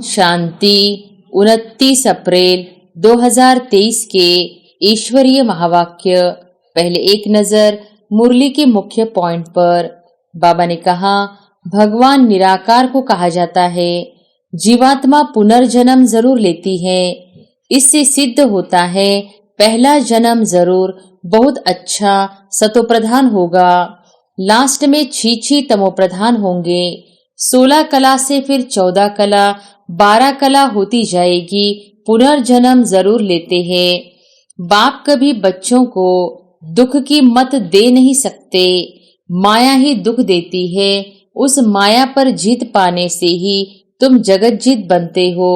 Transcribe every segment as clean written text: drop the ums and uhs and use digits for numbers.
शांति। 29 अप्रैल 2023 के ईश्वरीय महावाक्य। पहले एक नजर मुरली के मुख्य पॉइंट पर। बाबा ने कहा, भगवान निराकार को कहा जाता है। जीवात्मा पुनर्जन्म जरूर लेती है। इससे सिद्ध होता है पहला जन्म जरूर बहुत अच्छा सतोप्रधान होगा, लास्ट में छी तमोप्रधान होंगे। 16 कला से फिर 14 कला, 12 कला होती जाएगी। पुनर्जन्म जरूर लेते हैं। बाप कभी बच्चों को दुख की मत दे नहीं सकते। माया ही दुख देती है। उस माया पर जीत पाने से ही तुम जगत जीत बनते हो।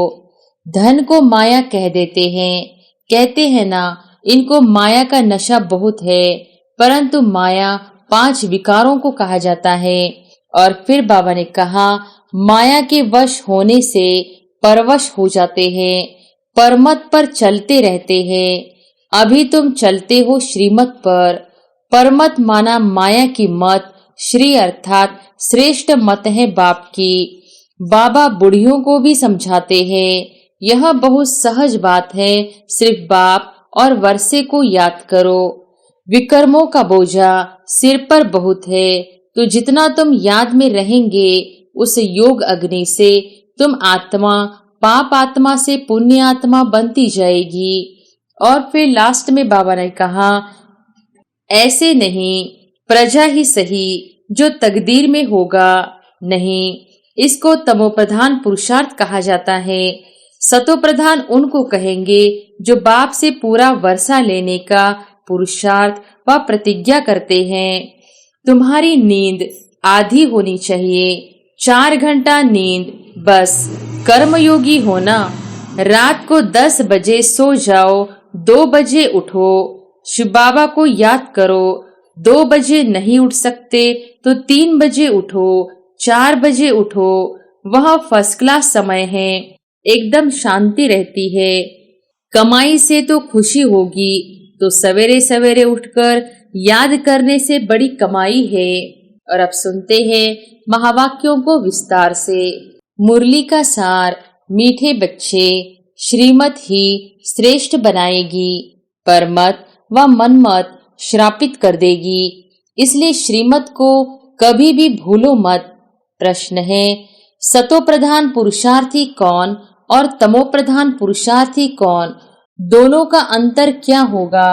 धन को माया कह देते हैं। कहते हैं ना, इनको माया का नशा बहुत है। परंतु माया 5 विकारों को कहा जाता है। और फिर बाबा ने कहा, माया के वश होने से परवश हो जाते हैं। परमत पर चलते रहते हैं। अभी तुम चलते हो श्रीमत पर। परमत माना माया की मत। श्री अर्थात श्रेष्ठ मत है बाप की। बाबा बुढ़ियों को भी समझाते हैं। यह बहुत सहज बात है। सिर्फ बाप और वर्षे को याद करो। विकर्मों का बोझा सिर पर बहुत है, तो जितना तुम याद में रहेंगे उस योग अग्नि से तुम आत्मा पाप आत्मा से पुण्य आत्मा बनती जाएगी। और फिर लास्ट में बाबा ने कहा, ऐसे नहीं, प्रजा ही सही, जो तकदीर में होगा नहीं। इसको तमोप्रधान पुरुषार्थ कहा जाता है। सतोप्रधान उनको कहेंगे जो बाप से पूरा वर्षा लेने का पुरुषार्थ व प्रतिज्ञा करते हैं। तुम्हारी नींद आधी होनी चाहिए। 4 घंटा नींद बस। कर्मयोगी होना। रात को 10 बजे सो जाओ, 2 बजे उठो। शिव बाबा को याद करो। 2 बजे नहीं उठ सकते तो 3 बजे उठो, 4 बजे उठो। वह फर्स्ट क्लास समय है। एकदम शांति रहती है। कमाई से तो खुशी होगी, तो सवेरे सवेरे उठकर याद करने से बड़ी कमाई है। और अब सुनते हैं महावाक्यों को विस्तार से। मुरली का सार। मीठे बच्चे, श्रीमत ही श्रेष्ठ बनाएगी, परमत व मनमत श्रापित कर देगी। इसलिए श्रीमत को कभी भी भूलो मत। प्रश्न है, सतोप्रधान पुरुषार्थी कौन और तमोप्रधान पुरुषार्थी कौन? दोनों का अंतर क्या होगा?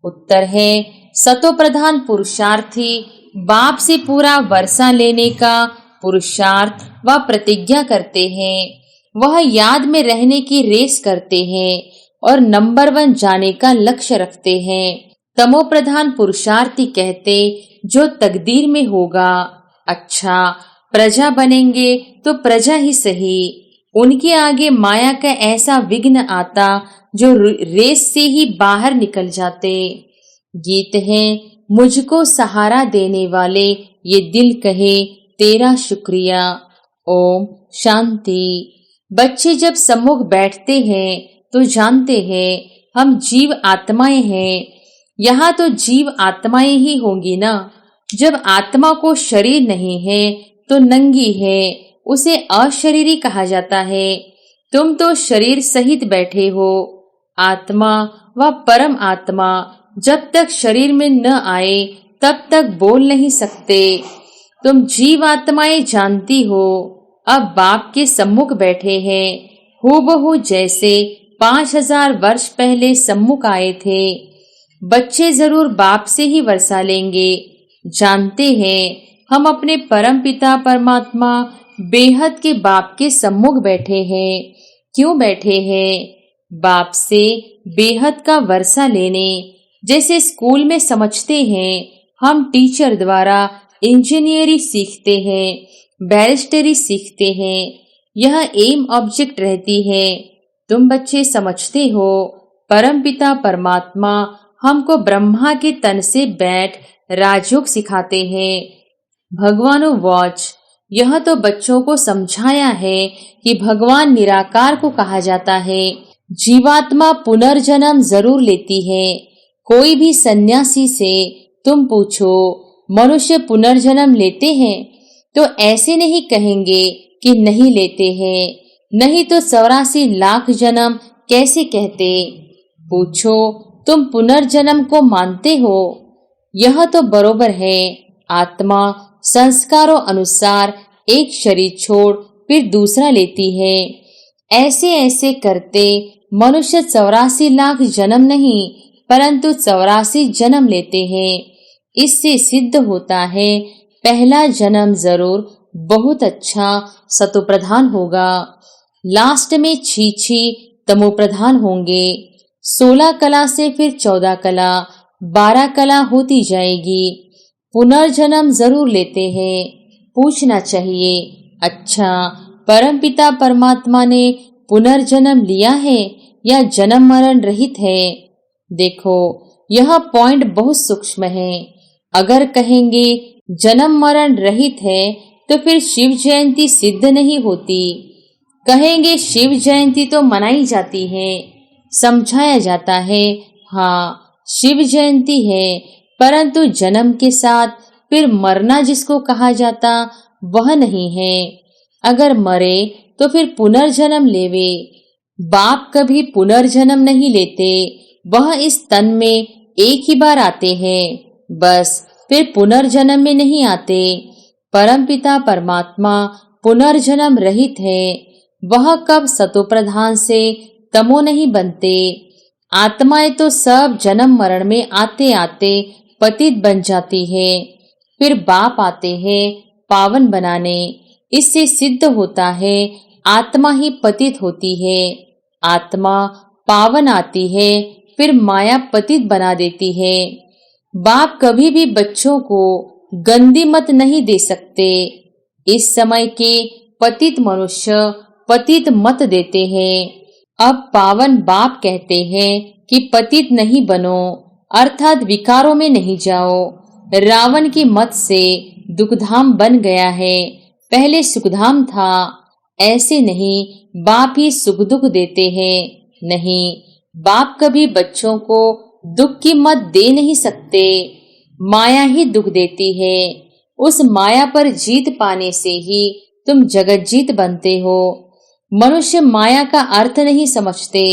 उत्तर है, सतोप्रधान पुरुषार्थी बाप से पूरा वर्षा लेने का पुरुषार्थ व प्रतिज्ञा करते हैं। वह याद में रहने की रेस करते हैं और नंबर 1 जाने का लक्ष्य रखते हैं। तमोप्रधान पुरुषार्थी कहते, जो तकदीर में होगा। अच्छा, प्रजा बनेंगे तो प्रजा ही सही। उनके आगे माया का ऐसा विघ्न आता जो रेस से ही बाहर निकल जाते। गीत है, मुझको सहारा देने वाले ये दिल कहे तेरा शुक्रिया। ओम शांति। बच्चे जब सम्मुख बैठते हैं तो जानते हैं हम जीव आत्माएं हैं। यहाँ तो जीव आत्माएं ही होंगी ना। जब आत्मा को शरीर नहीं है तो नंगी है, उसे अशरीरी कहा जाता है। तुम तो शरीर सहित बैठे हो। आत्मा व परम आत्मा जब तक शरीर में न आए तब तक बोल नहीं सकते। तुम जीव आत्माएं जानती हो। अब बाप के सम्मुख बैठे हैं, हूबहू जैसे 5000 वर्ष पहले सम्मुख आए थे। बच्चे जरूर बाप से ही वर्षा लेंगे। जानते हैं हम अपने परम पिता परमात्मा बेहद के बाप के सम्मुख बैठे हैं। क्यों बैठे हैं? बाप से बेहद का वर्षा लेने। जैसे स्कूल में समझते हैं हम टीचर द्वारा इंजीनियरिंग सीखते हैं, बैरिस्टरी सीखते हैं। यह एम ऑब्जेक्ट रहती है। तुम बच्चे समझते हो परम पिता परमात्मा हमको ब्रह्मा के तन से बैठ राजयोग सिखाते हैं। भगवानो वॉच। यह तो बच्चों को समझाया है कि भगवान निराकार को कहा जाता है। जीवात्मा पुनर्जन्म जरूर लेती है। कोई भी सन्यासी से तुम पूछो, मनुष्य पुनर्जन्म लेते हैं? तो ऐसे नहीं कहेंगे कि नहीं लेते हैं। नहीं तो 84 लाख जन्म कैसे कहते। पूछो, तुम पुनर्जन्म को मानते हो? यह तो बरोबर है। आत्मा संस्कारों अनुसार एक शरीर छोड़ फिर दूसरा लेती है। ऐसे ऐसे करते मनुष्य 84 लाख जन्म नहीं परंतु 84 जन्म लेते हैं। इससे सिद्ध होता है पहला जन्म जरूर बहुत अच्छा सतोप्रधान होगा, लास्ट में छी छी तमोप्रधान होंगे। 16 कला से फिर 14 कला, 12 कला होती जाएगी। पुनर्जन्म जरूर लेते हैं। पूछना चाहिए, अच्छा परमपिता परमात्मा ने पुनर्जन्म लिया है या जन्म मरण रहित है? देखो, यह पॉइंट बहुत सूक्ष्म है। अगर कहेंगे जन्म मरण रहित है तो फिर शिव जयंती सिद्ध नहीं होती। कहेंगे शिव जयंती तो मनाई जाती है, समझाया जाता है, हाँ शिव जयंती है, परंतु जन्म के साथ फिर मरना जिसको कहा जाता वह नहीं है। अगर मरे तो फिर पुनर्जन्म लेवे। बाप कभी पुनर्जन्म नहीं लेते, वह इस तन में एक ही बार आते हैं, बस फिर पुनर्जन्म में नहीं आते। परमपिता परमात्मा पुनर्जन्म रहित है। वह कब सतोप्रधान से तमो नहीं बनते। आत्माएं तो सब जन्म मरण में आते आते पतित बन जाती है, फिर बाप आते हैं पावन बनाने। इससे सिद्ध होता है आत्मा ही पतित होती है। आत्मा पावन आती है, फिर माया पतित बना देती है। बाप कभी भी बच्चों को गंदी मत नहीं दे सकते। इस समय के पतित मनुष्य पतित मत देते हैं। अब पावन बाप कहते हैं कि पतित नहीं बनो, अर्थात विकारों में नहीं जाओ। रावण की मत से दुखधाम बन गया है, पहले सुखधाम था। ऐसे नहीं, बाप ही सुख दुख देते हैं। नहीं, बाप कभी बच्चों को दुख की मत दे नहीं सकते। माया ही दुख देती है। उस माया पर जीत पाने से ही तुम जगत जीत बनते हो। मनुष्य माया का अर्थ नहीं समझते,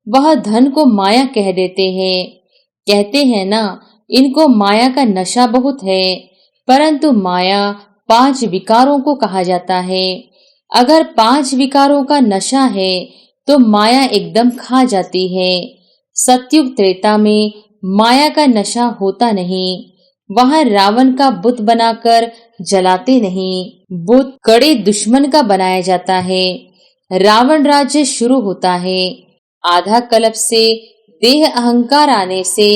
वह धन को माया कह देते हैं। कहते हैं ना, इनको माया का नशा बहुत है, परंतु माया 5 विकारों को कहा जाता है। अगर 5 विकारों का नशा है तो माया एकदम खा जाती है। सतयुग त्रेता में माया का नशा होता नहीं। वहां रावण का बुत बनाकर जलाते नहीं, बुत कड़े दुश्मन का बनाया जाता है। रावण राज्य शुरू होता है। आधा कल्प से देह अहंकार आने से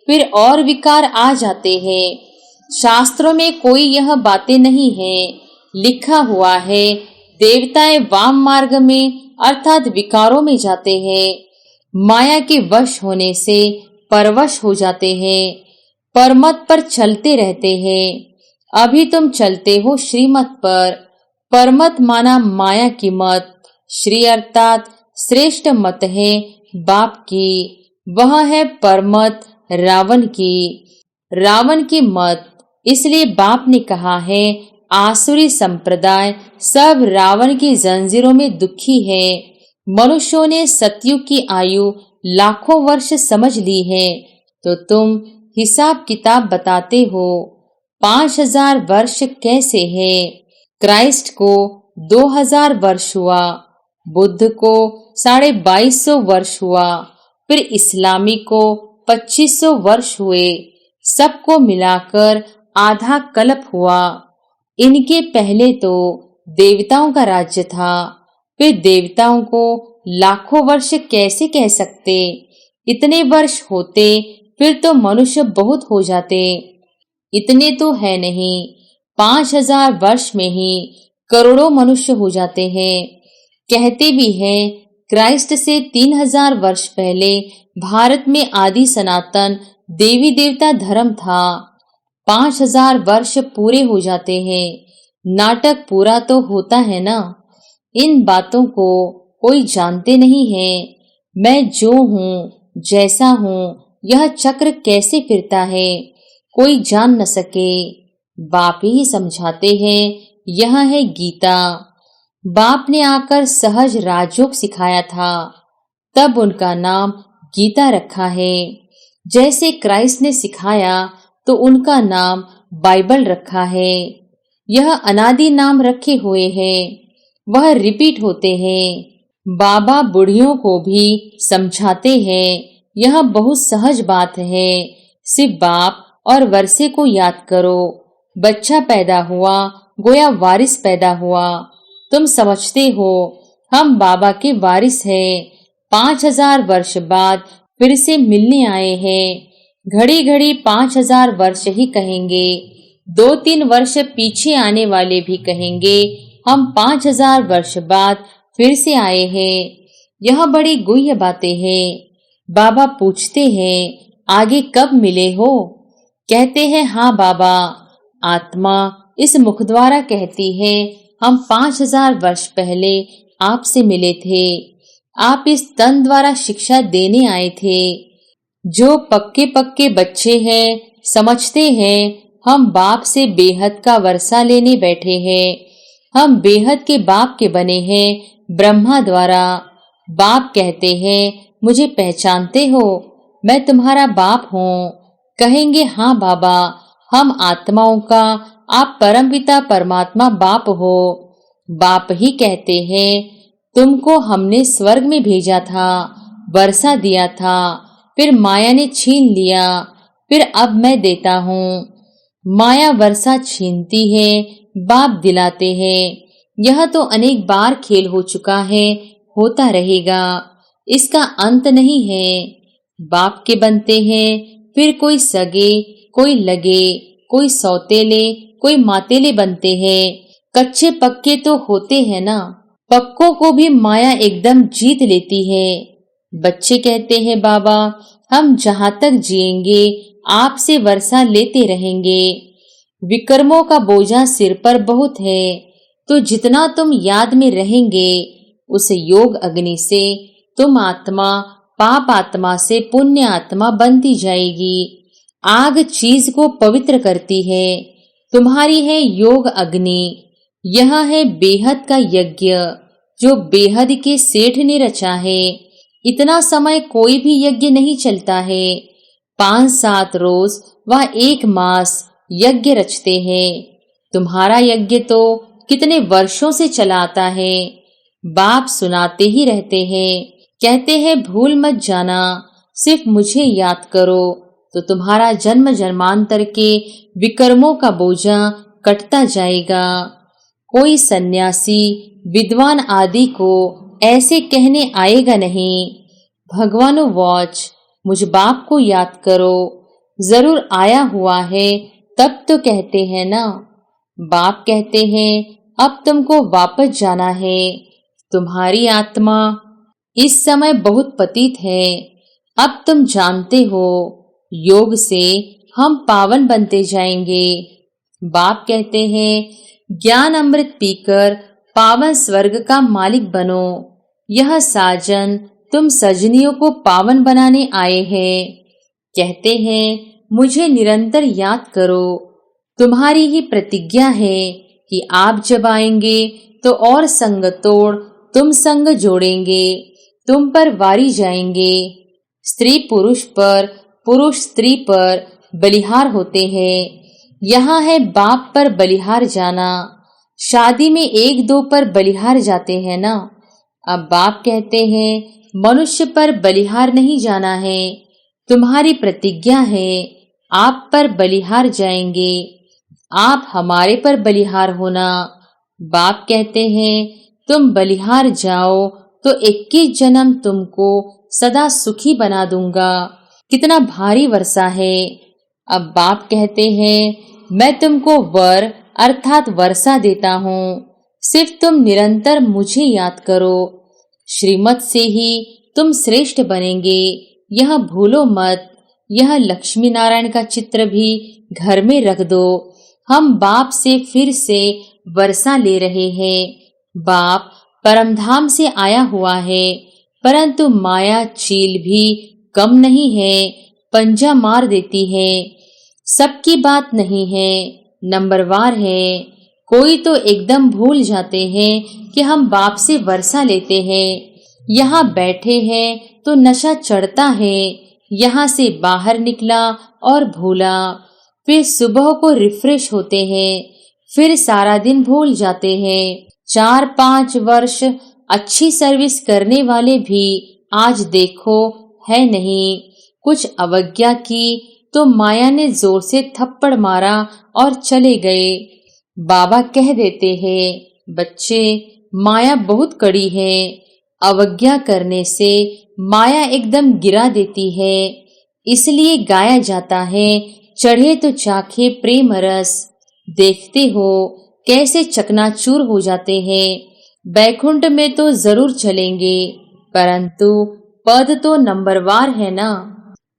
फिर और विकार आ जाते हैं। शास्त्रों में कोई यह बातें नहीं है। लिखा हुआ है देवताएं वाम मार्ग में अर्थात विकारों में जाते हैं। माया के वश होने से परवश हो जाते हैं, परमत पर चलते रहते हैं। अभी तुम चलते हो श्रीमत पर। परमत माना माया की मत, श्री अर्थात श्रेष्ठ मत है बाप की, वह है परमत रावण की। रावण की मत, इसलिए बाप ने कहा है आसुरी संप्रदाय सब रावण की जंजीरों में दुखी है। मनुष्यों ने सतयुग की आयु लाखों वर्ष समझ ली है, तो तुम हिसाब किताब बताते हो 5000 वर्ष कैसे है। क्राइस्ट को 2000 वर्ष हुआ, बुद्ध को 2250 वर्ष हुआ, फिर इस्लामी को 2500 वर्ष हुए। सबको मिलाकर आधा कल्प हुआ। इनके पहले तो देवताओं का राज्य था, फिर देवताओं को लाखों वर्ष कैसे कह सकते। इतने वर्ष होते फिर तो मनुष्य बहुत हो जाते। इतने तो है नहीं, 5000 वर्ष में ही करोड़ों मनुष्य हो जाते हैं। कहते भी हैं क्राइस्ट से 3000 वर्ष पहले भारत में आदि सनातन देवी देवता धर्म था। 5000 वर्ष पूरे हो जाते हैं, नाटक पूरा तो होता है ना। इन बातों को कोई जानते नहीं है। मैं जो हूँ, जैसा हूँ, यह चक्र कैसे फिरता है कोई जान न सके। बाप ही समझाते हैं। यह है गीता। बाप ने आकर सहज राजयोग सिखाया था, तब उनका नाम गीता रखा है। जैसे क्राइस्ट ने सिखाया तो उनका नाम बाइबल रखा है। यह अनादि नाम रखे हुए हैं, वह रिपीट होते हैं। बाबा बुढ़ियों को भी समझाते हैं, यह बहुत सहज बात है। सिर्फ बाप और वर्षे को याद करो। बच्चा पैदा हुआ, गोया वारिस पैदा हुआ। तुम समझते हो हम बाबा के वारिस हैं। 5000 वर्ष बाद फिर से मिलने आए हैं। घड़ी घड़ी 5000 वर्ष ही कहेंगे। 2-3 वर्ष पीछे आने वाले भी कहेंगे हम 5000 वर्ष बाद फिर से आए हैं। यह बड़ी गुह्य बातें हैं। बाबा पूछते हैं आगे कब मिले हो? कहते हैं हाँ बाबा। आत्मा इस मुख द्वारा कहती है हम 5000 वर्ष पहले आपसे मिले थे। आप इस तन द्वारा शिक्षा देने आए थे। जो पक्के पक्के बच्चे हैं समझते हैं हम बाप से बेहद का वर्षा लेने बैठे हैं। हम बेहद के बाप के बने हैं ब्रह्मा द्वारा। बाप कहते हैं मुझे पहचानते हो? मैं तुम्हारा बाप हूँ। कहेंगे हाँ बाबा, हम आत्माओं का आप परमपिता परमात्मा बाप हो। बाप ही कहते हैं तुमको हमने स्वर्ग में भेजा था, वर्षा दिया था, फिर माया ने छीन लिया, फिर अब मैं देता हूँ। माया वर्षा छीनती है, बाप दिलाते हैं। यह तो अनेक बार खेल हो चुका है, होता रहेगा, इसका अंत नहीं है। बाप के बनते हैं, फिर कोई सगे, कोई लगे, कोई सौतेले, कोई मातेले बनते हैं। कच्चे पक्के तो होते हैं ना। पक्कों को भी माया एकदम जीत लेती है। बच्चे कहते हैं बाबा हम जहाँ तक जिएंगे आपसे वर्षा लेते रहेंगे। विक्रमों का बोझा सिर पर बहुत है, तो जितना तुम याद में रहेंगे उस योग अग्नि से तुम आत्मा पाप आत्मा से पुण्य आत्मा बनती जाएगी। आग चीज को पवित्र करती है। तुम्हारी है योग अग्नि। यह है बेहद का यज्ञ जो बेहद के सेठ ने रचा है। इतना समय कोई भी यज्ञ नहीं चलता है। 5-7 रोज व 1 मास यज्ञ रचते हैं। तुम्हारा यज्ञ तो कितने वर्षों से चलाता है। बाप सुनाते ही रहते हैं, कहते हैं भूल मत जाना, सिर्फ मुझे याद करो तो तुम्हारा जन्म जन्मांतर के विकर्मों का बोझा कटता जाएगा। कोई सन्यासी विद्वान आदि को ऐसे कहने आएगा नहीं, भगवानो वॉच मुझ बाप को याद करो, जरूर आया हुआ है तब तो कहते हैं ना। बाप कहते हैं अब तुमको वापस जाना है। तुम्हारी आत्मा इस समय बहुत पतित है, अब तुम जानते हो योग से हम पावन बनते जाएंगे। बाप कहते हैं ज्ञान अमृत पीकर पावन स्वर्ग का मालिक बनो। यह साजन तुम सजनियों को पावन बनाने आए हैं। कहते हैं मुझे निरंतर याद करो। तुम्हारी ही प्रतिज्ञा है कि आप जब आएंगे तो और संग तोड़ तुम संग जोड़ेंगे, तुम पर वारी जाएंगे। स्त्री पुरुष पर, पुरुष स्त्री पर बलिहार होते हैं। यहाँ है बाप पर बलिहार जाना। शादी में 1-2 पर बलिहार जाते हैं ना। अब बाप कहते हैं मनुष्य पर बलिहार नहीं जाना है। तुम्हारी प्रतिज्ञा है आप पर बलिहार जाएंगे, आप हमारे पर बलिहार होना। बाप कहते हैं तुम बलिहार जाओ तो 21 जन्म तुमको सदा सुखी बना दूंगा। कितना भारी वर्षा है। अब बाप कहते हैं मैं तुमको वर अर्थात वर्षा देता हूँ, सिर्फ तुम निरंतर मुझे याद करो। श्रीमत से ही तुम श्रेष्ठ बनेंगे, यह भूलो मत। यह लक्ष्मी नारायण का चित्र भी घर में रख दो। हम बाप से फिर से वर्षा ले रहे हैं। बाप परमधाम से आया हुआ है, परंतु माया चील भी कम नहीं है, पंजा मार देती है। सबकी बात नहीं है, नंबरवार है। कोई तो एकदम भूल जाते हैं कि हम बाप से वर्षा लेते हैं। यहाँ बैठे हैं तो नशा चढ़ता है। यहाँ से बाहर निकला और भूला, फिर सुबह को रिफ्रेश होते हैं, फिर सारा दिन भूल जाते हैं। 4-5 वर्ष अच्छी सर्विस करने वाले भी आज देखो है नहीं। कुछ अवज्ञा की तो माया ने जोर से थप्पड़ मारा और चले गए। बाबा कह देते हैं, बच्चे माया बहुत कड़ी है। अवज्ञा करने से माया एकदम गिरा देती है। इसलिए गाया जाता है, चढ़े तो चाखे प्रेम रस। देखते हो कैसे चकनाचूर हो जाते हैं। बैकुंठ में तो जरूर चलेंगे, परंतु पद तो नंबरवार है ना।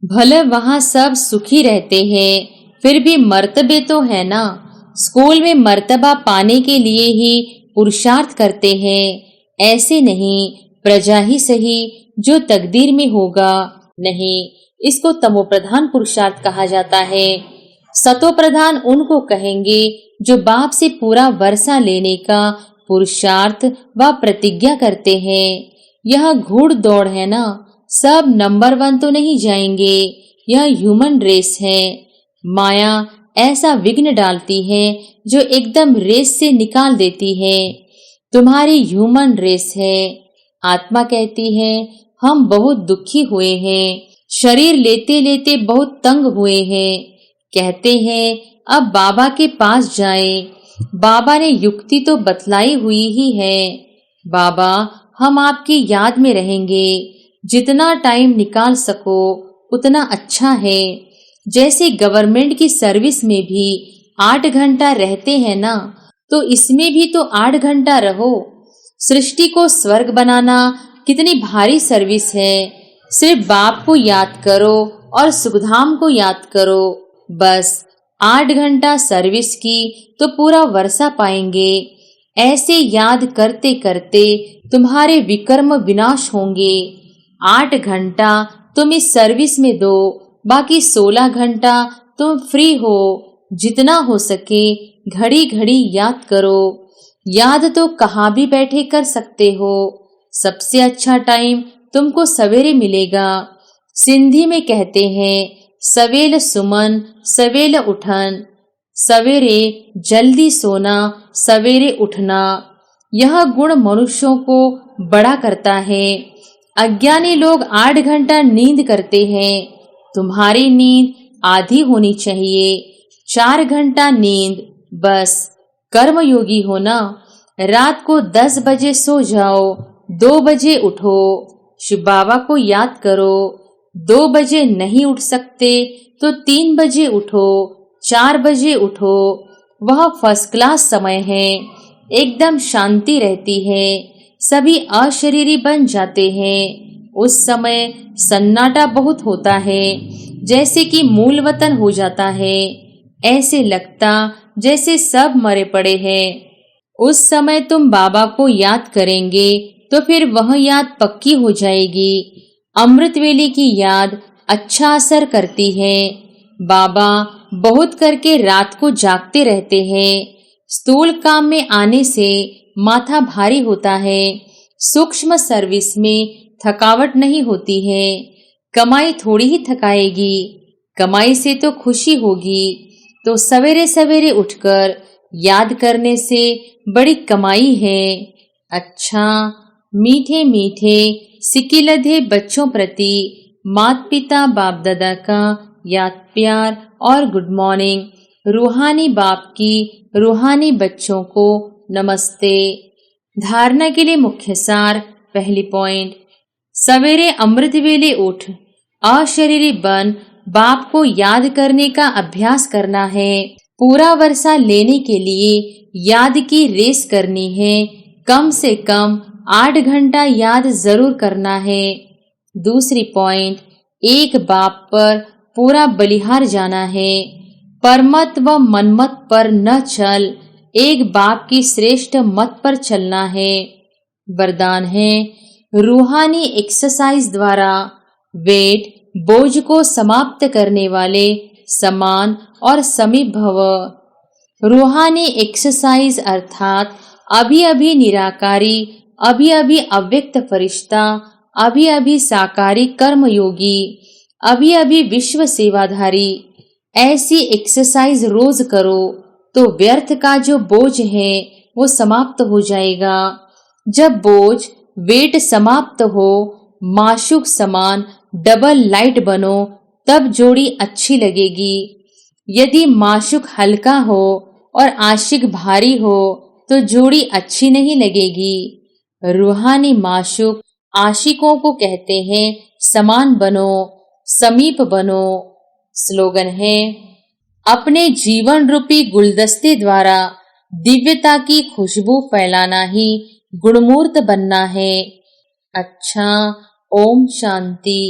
भले वहाँ सब सुखी रहते हैं, फिर भी मर्तबे तो है ना। स्कूल में मर्तबा पाने के लिए ही पुरुषार्थ करते हैं। ऐसे नहीं, प्रजा ही सही जो तकदीर में होगा। नहीं, इसको तमोप्रधान पुरुषार्थ कहा जाता है। सतोप्रधान उनको कहेंगे जो बाप से पूरा वर्षा लेने का पुरुषार्थ व प्रतिज्ञा करते हैं। यह घुड़ दौड़ है ना, सब नंबर 1 तो नहीं जाएंगे। यह ह्यूमन रेस है। माया ऐसा विघ्न डालती है जो एकदम रेस से निकाल देती है। तुम्हारी ह्यूमन रेस है। आत्मा कहती है, हम बहुत दुखी हुए हैं, शरीर लेते लेते बहुत तंग हुए हैं। कहते हैं अब बाबा के पास जाएं। बाबा ने युक्ति तो बतलाई हुई ही है। बाबा, हम आपकी याद में रहेंगे। जितना टाइम निकाल सको उतना अच्छा है। जैसे गवर्नमेंट की सर्विस में भी 8 घंटा रहते हैं ना, तो इसमें भी तो 8 घंटा रहो। सृष्टि को स्वर्ग बनाना कितनी भारी सर्विस है। सिर्फ बाप को याद करो और सुखधाम को याद करो। बस 8 घंटा सर्विस की तो पूरा वर्षा पाएंगे। ऐसे याद करते करते तुम्हारे विकर्म विनाश होंगे। 8 घंटा तुम इस सर्विस में दो, बाकी 16 घंटा तुम फ्री हो। जितना हो सके घड़ी घड़ी याद करो। याद तो कहाँ भी बैठे कर सकते हो। सबसे अच्छा टाइम तुमको सवेरे मिलेगा। सिंधी में कहते हैं, सवेल सुमन सवेल उठन। सवेरे जल्दी सोना, सवेरे उठना, यह गुण मनुष्यों को बड़ा करता है। अज्ञानी लोग 8 घंटा नींद करते हैं। तुम्हारी नींद आधी होनी चाहिए, 4 घंटा नींद बस। कर्मयोगी हो ना। रात को 10 बजे सो जाओ, 2 बजे उठो। शिव बाबा को याद करो। 2 बजे नहीं उठ सकते तो 3 बजे उठो, 4 बजे उठो। वह फर्स्ट क्लास समय है। एकदम शांति रहती है। सभी अशरीरी बन जाते हैं। उस समय सन्नाटा बहुत होता है, जैसे कि मूल वतन हो जाता है। ऐसे लगता जैसे सब मरे पड़े हैं। उस समय तुम बाबा को याद करेंगे तो फिर वह याद पक्की हो जाएगी। अमृत वेले की याद अच्छा असर करती है। बाबा बहुत करके रात को जागते रहते हैं। स्थूल काम में आने से माथा भारी होता है। सूक्ष्म सर्विस में थकावट नहीं होती है। कमाई थोड़ी ही थकाएगी, कमाई से तो खुशी होगी। तो सवेरे सवेरे उठकर याद करने से बड़ी कमाई है। अच्छा, मीठे मीठे सिकिलधे बच्चों प्रति माता पिता बाप दादा का याद प्यार और गुड मॉर्निंग। रूहानी बाप की रूहानी बच्चों को नमस्ते। धारणा के लिए मुख्य सार। पहली पॉइंट, सवेरे अमृत वेले उठ अशरीरी बन बाप को याद करने का अभ्यास करना है। पूरा वर्षा लेने के लिए याद की रेस करनी है। कम से कम 8 घंटा याद जरूर करना है। दूसरी पॉइंट, एक बाप पर पूरा बलिहार जाना है। परमत व मनमत पर न चल, एक बाप की श्रेष्ठ मत पर चलना है। वरदान है, रूहानी एक्सरसाइज द्वारा वेट बोझ को समाप्त करने वाले समान और समीप भव। रूहानी एक्सरसाइज अर्थात अभी अभी निराकारी, अभी अभी अव्यक्त फरिश्ता, अभी अभी साकारी कर्मयोगी, अभी अभी विश्व सेवाधारी, ऐसी एक्सरसाइज रोज करो तो व्यर्थ का जो बोझ है वो समाप्त हो जाएगा। जब बोझ वेट समाप्त हो, माशूक समान डबल लाइट बनो, तब जोड़ी अच्छी लगेगी। यदि माशूक हल्का हो और आशिक भारी हो तो जोड़ी अच्छी नहीं लगेगी। रूहानी माशूक आशिकों को कहते हैं समान बनो, समीप बनो। स्लोगन है, अपने जीवन रूपी गुलदस्ते द्वारा दिव्यता की खुशबू फैलाना ही गुणमूर्त बनना है। अच्छा, ओम शांति।